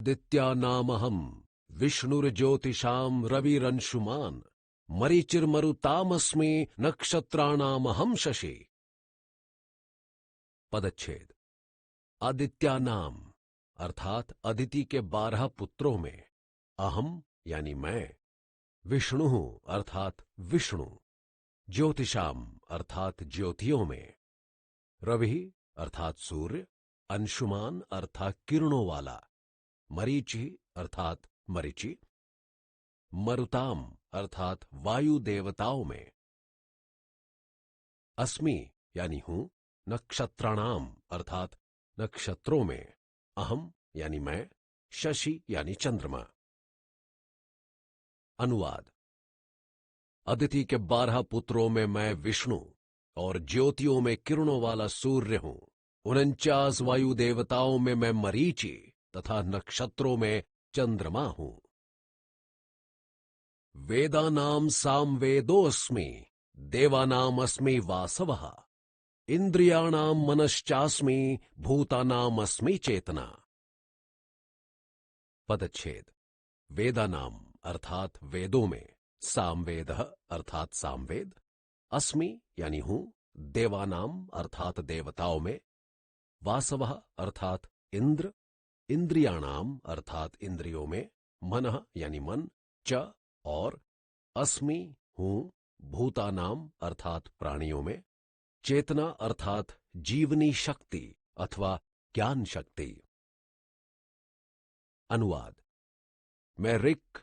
दित्यानामहं विष्णुर्ज्योतिषां रविरंशुमान् मरीचिर्मरुतामस्मि नक्षत्राणामहं शशि। पदच्छेद। आदित्यानाम अर्थात अदिति के 12 पुत्रों में अहम यानी मैं, विष्णु अर्थात विष्णु, ज्योतिषाम अर्थात ज्योतियों में, रवि अर्थात सूर्य, अंशुमान अर्थात किरणों वाला, मरीचि अर्थात मरीचि, मरुताम अर्थात वायु देवताओं में, अस्मि यानी हूं, नक्षत्राणाम अर्थात नक्षत्रों में, अहम यानी मैं, शशि यानी चंद्रमा। अनुवाद। अदिति के 12 पुत्रों में मैं विष्णु और ज्योतियों में किरणों वाला सूर्य हूं। 49 वायु देवताओं में मैं मरीचि तथा नक्षत्रों में चंद्रमा हूं। वेदानाम सामवेदोऽस्मि, देवानाम अस्मि वासवः, इंद्रियाणाम मनश्चास्मि, भूतानाम अस्मि चेतना। पदच्छेद। वेदानाम अर्थात वेदों में, सामवेदः अर्थात सामवेद, अस्मि यानी हूं, देवानाम अर्थात देवताओं में, वासवः अर्थात इंद्र, इंद्रियाणाम अर्थात इंद्रियों में, मनः यानी मन, च और अस्मि हूं, भूतानाम अर्थात प्राणियों में, चेतना अर्थात जीवनी शक्ति अथवा ज्ञान शक्ति। अनुवाद। मैं ऋक्,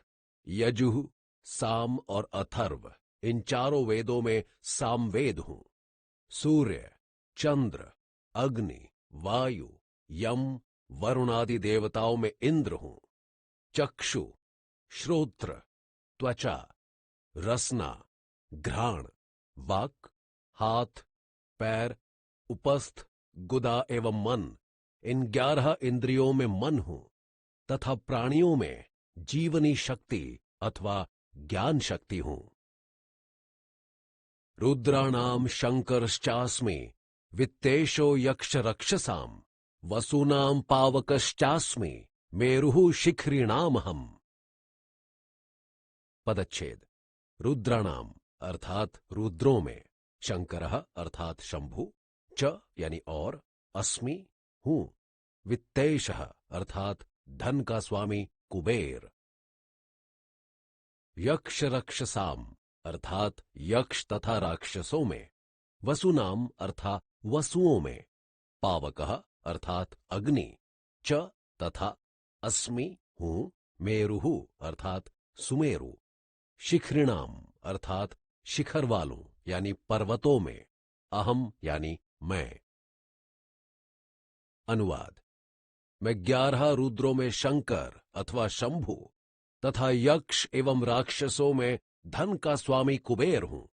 यजुः, साम और अथर्व इन चारों वेदों में सामवेद हूं। सूर्य, चंद्र, अग्नि, वायु, यम, वरुण आदि देवताओं में इंद्र हूं। चक्षु, श्रोत्र, त्वचा, रसना, घ्राण, वाक, हाथ, पैर, उपस्थ, गुदा एवं मन, इन 11 इंद्रियों में मन हूं तथा प्राणियों में जीवनी शक्ति अथवा ज्ञान शक्ति हूं। रुद्राणाम शंकरश्चास्मि, वित्तेशो यक्ष रक्षसाम, वसूनाम पावकश्चास्मि, मेरुः शिखरिणामहम्। पदच्छेद। रुद्राणाम अर्थात रुद्रों में, शंकरः अर्थात शंभु, च यानी और, अस्मि हूं, वित्तेशः अर्थात धन का स्वामी कुबेर, यक्ष रक्षसाम अर्थात यक्ष तथा राक्षसों में, वसुनाम अर्थात वसुओं में, पावकः अर्थात अग्नि, च तथा अस्मि हूं, मेरुः अर्थात सुमेरु, शिखरिणाम अर्थात शिखर वालों यानी पर्वतों में, अहम यानी मैं। अनुवाद। मैं 11 रुद्रों में शंकर अथवा शंभु तथा यक्ष एवं राक्षसों में धन का स्वामी कुबेर हूं।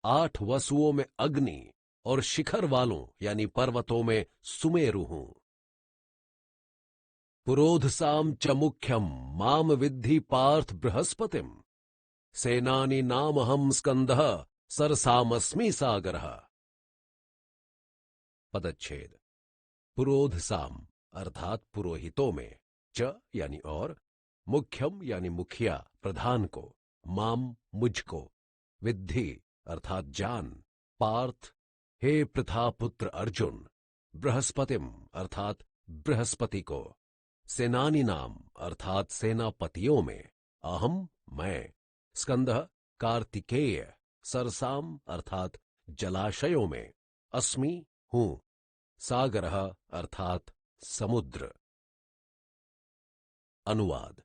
8 वसुओं में अग्नि और शिखर वालों यानी पर्वतों में सुमेरु हूं। पुरोधसाम च मुख्यम माम विद्धि पार्थ बृहस्पतिम, सेनानी नामहम स्कंदः सरसामस्मि सागरः। पदच्छेद। पुरोधसाम अर्थात पुरोहितों में, च यानी और, मुख्यम यानी मुखिया प्रधान को, माम मुझको, विद्धि अर्थात जान, पार्थ हे प्रथापुत्र अर्जुन, बृहस्पतिम अर्थात बृहस्पति को, सेनानी नाम अर्थात सेनापतियों में, अहम मैं, स्कंदः कार्तिकेय, सरसाम अर्थात जलाशयों में, अस्मि हूं, सागरः अर्थात समुद्र। अनुवाद।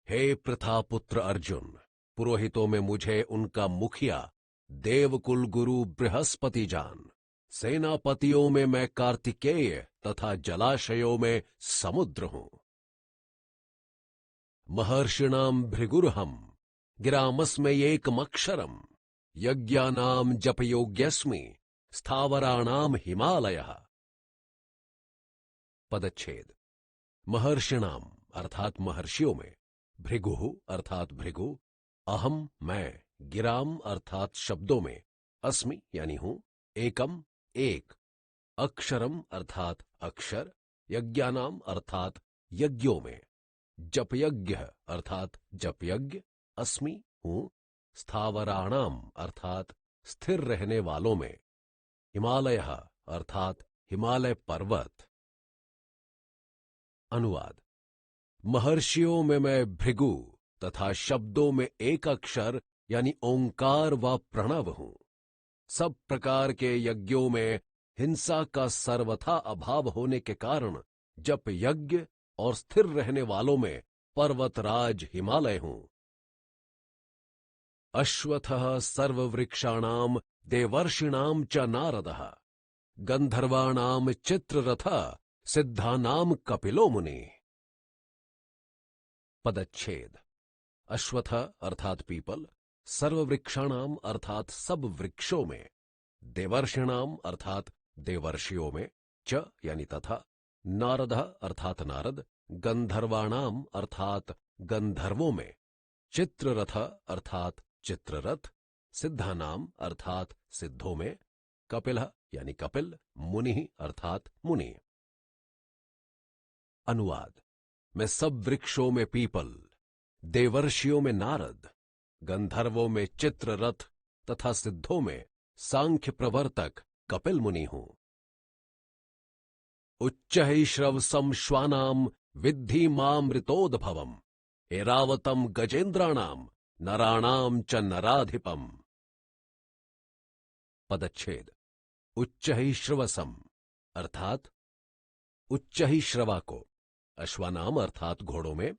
हे प्रथापुत्र अर्जुन, पुरोहितों में मुझे उनका मुखिया देवकुल गुरु बृहस्पति जान, सेनापतियों में मैं कार्तिकेय तथा जलाशयों में समुद्र हूं। महर्षिणाम भृगुरहम, गिरामस्मै एकमक्षरम, यज्ञानाम जपयोग्यस्मि, स्थावराणाम हिमालयः। पदच्छेद। महर्षिणाम अर्थात महर्षियों में, भृगु अर्थात भृगु, अहम मैं, गिराम अर्थात शब्दों में, अस्मि यानी हूं, एकम एक, अक्षरम अर्थात अक्षर, यज्ञानाम अर्थात यज्ञों में, जपयज्ञ अर्थात जपयज्ञ, अस्मि हूं, स्थावराणाम अर्थात स्थिर रहने वालों में, हिमालय अर्थात हिमालय पर्वत। अनुवाद। महर्षियों में मैं भृगु तथा शब्दों में एक अक्षर यानी ओंकार व प्रणव हूं। सब प्रकार के यज्ञों में हिंसा का सर्वथा अभाव होने के कारण जप यज्ञ और स्थिर रहने वालों में पर्वतराज हिमालय हूं। अश्वत्थः सर्ववृक्षाणाम देवर्षिणाम च नारदः, गंधर्वाणाम चित्ररथः, सिद्धानाम कपिलो मुनि। पदच्छेद। अश्वत्थ अर्थात पीपल, सर्ववृक्षाणाम अर्थात सब वृक्षों में, देवर्षिणाम अर्थात देवर्षियों में, च यानी तथा, नारदः अर्थात नारद, गंधर्वाणाम अर्थात गंधर्वों में, चित्ररथ अर्थात चित्ररथ, सिद्धानाम अर्थात सिद्धों में, कपिलः यानी कपिल, मुनि अर्थात मुनि। अनुवाद। मैं सब वृक्षों में पीपल, देवर्षियों में नारद, गंधर्वों में चित्ररथ तथा सिद्धों में सांख्य प्रवर्तक कपिल मुनि हूं। उच्चैश्रवसं श्वानाम विद्धि मामृतोद्भवम्, ऐरावतम गजेन्द्राणाम नराणाम च नराधिपम। पदच्छेद। उच्चैश्रवसम अर्थात उच्चैश्रवा को, अश्वानाम अर्थात घोड़ों में,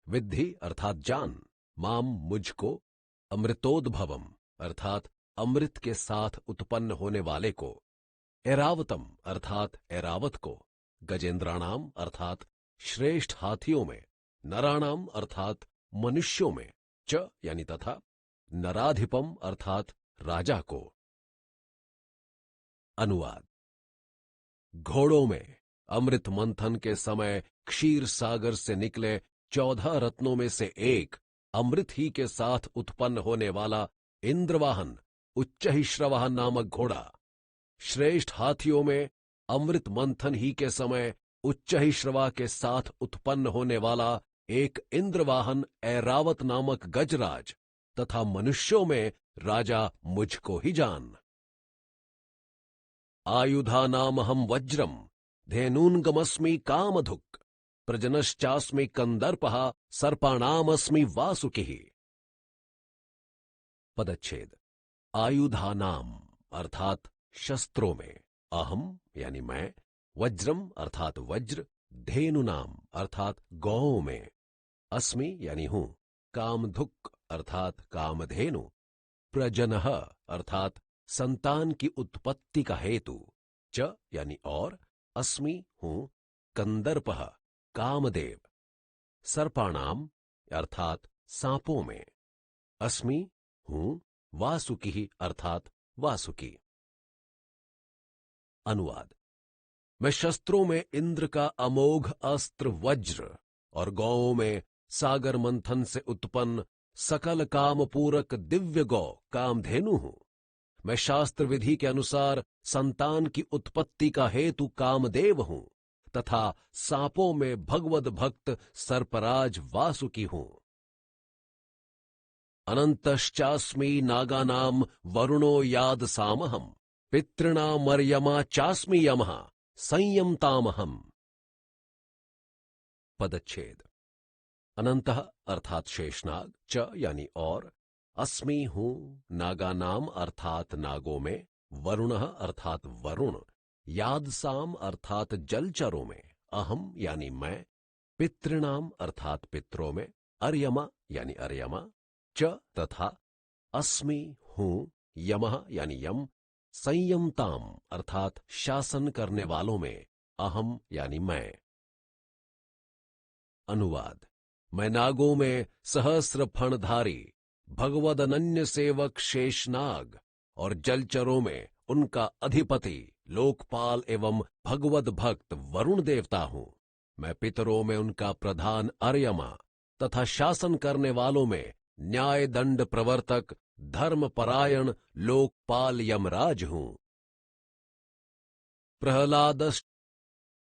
विद्धि अर्थात जान, माम मुझको, अमृतोद्भवम अर्थात अमृत के साथ उत्पन्न होने वाले को, ऐरावतम अर्थात ऐरावत को, गजेंद्राणाम अर्थात श्रेष्ठ हाथियों में, नराणाम अर्थात मनुष्यों में, च यानी तथा, नराधिपम अर्थात राजा को। अनुवाद। घोड़ों में अमृत मंथन के समय क्षीर सागर से निकले 14 रत्नों में से एक अमृत ही के साथ उत्पन्न होने वाला इंद्रवाहन उच्चैश्रवः नामक घोड़ा, श्रेष्ठ हाथियों में अमृत मंथन ही के समय उच्चैश्रवा के साथ उत्पन्न होने वाला एक इंद्रवाहन ऐरावत नामक गजराज, तथा मनुष्यों में राजा मुझको ही जान। आयुधानामहं वज्रम, धेनून्गमस्मि कामधुक्, प्रजनश्चास्मि कंदर्पः, सर्पाणामस्मि वासुकिः। पदच्छेद। आयुधानाम अर्थात शस्त्रों में, अहम यानी मैं, वज्रम अर्थात वज्र, धेनुनाम अर्थात गौओं में, अस्मि यानी हूं, कामधुक् अर्थात कामधेनु, प्रजनः अर्थात संतान की उत्पत्ति का हेतु, च यानी और, अस्मि हूं, कंदर्पः कामदेव, सर्पाणाम अर्थात सांपों में, अस्मि हूं, वासुकी अर्थात वासुकी। अनुवाद। मैं शस्त्रों में इंद्र का अमोघ अस्त्र वज्र और गौओं में सागर मंथन से उत्पन्न सकल काम पूरक दिव्य गौ कामधेनु हूं। मैं शास्त्र विधि के अनुसार संतान की उत्पत्ति का हेतु कामदेव हूं तथा सांपों में भगवद भक्त सर्पराज वासुकी हूं। अनंतश्चास्मि नागानाम वरुणो याद सामहम, पितृणामर्यमा चास्मि यमः संयमतामहम। पदच्छेद। अनंतः अर्थात शेषनाग, च यानी और, अस्मि हूं, नागानाम अर्थात नागों में, वरुणः अर्थात वरुण, यादसाम अर्थात जलचरों में, अहम यानी मैं, पितृणाम अर्थात पितरों में, अर्यमा यानी अर्यमा, च तथा, अस्मि हूं, यमः यानी यम, संयमताम अर्थात शासन करने वालों में, अहम यानी मैं। अनुवाद। मैं नागों में सहस्र फणधारी भगवद अनन्य सेवक शेषनाग और जलचरों में उनका अधिपति लोकपाल एवं भगवद भक्त वरुण देवता हूं। मैं पितरों में उनका प्रधान अर्यमा तथा शासन करने वालों में न्याय दंड प्रवर्तक धर्मपरायण लोकपाल यमराज हूं। प्रहलादश्च